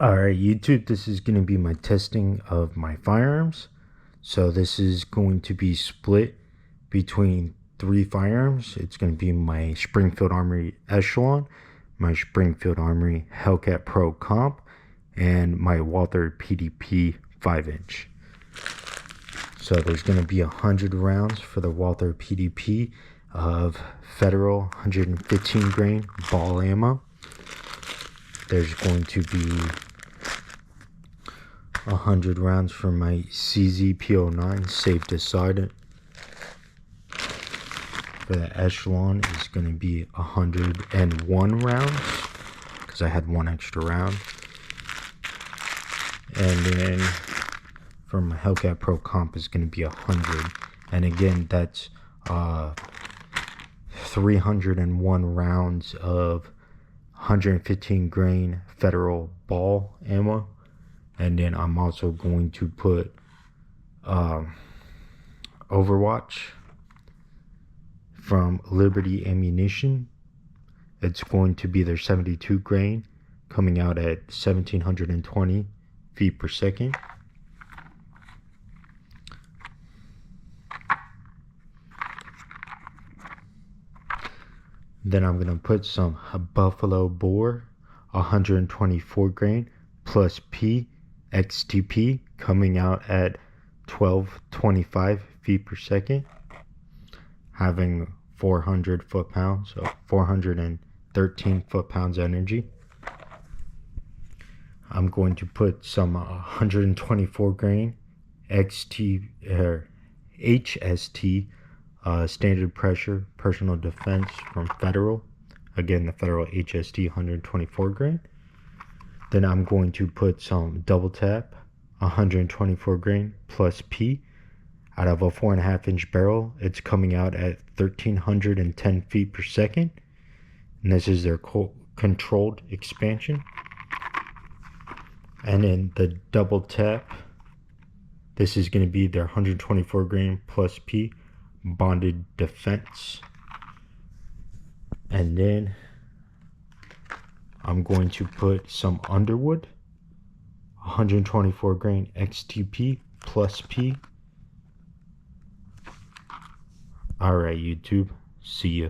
Alright, YouTube, this is going to be my testing of my firearms. So this is going to be split between three firearms. It's going to be my Springfield Armory Echelon, my Springfield Armory Hellcat Pro Comp, and my Walther PDP 5-inch. So there's going to be 100 rounds for the Walther PDP of Federal 115 grain ball ammo. There's going to be 100 rounds for my CZ-P09 Safe Decided. For the Echelon is going to be 101 rounds because I had one extra round. And then for my Hellcat Pro Comp is going to be 100. And again, that's 301 rounds of 115 grain Federal ball ammo. And then I'm also going to put Overwatch from Liberty Ammunition. It's going to be their 72 grain, coming out at 1720 feet per second. Then I'm going to put some Buffalo Bore 124 grain plus P XTP, coming out at 1225 feet per second, having 400 foot-pounds, so 413 foot-pounds energy. I'm going to put some 124 grain HST standard pressure personal defense from Federal. Again, the Federal HST 124 grain. Then I'm going to put some double tap 124 grain plus P out of a 4.5 inch barrel. It's coming out at 1310 feet per second. And this is their controlled expansion. And then the double tap, this is going to be their 124 grain plus P bonded defense. And then I'm going to put some Underwood 124 grain XTP plus P. Alright, YouTube, see ya.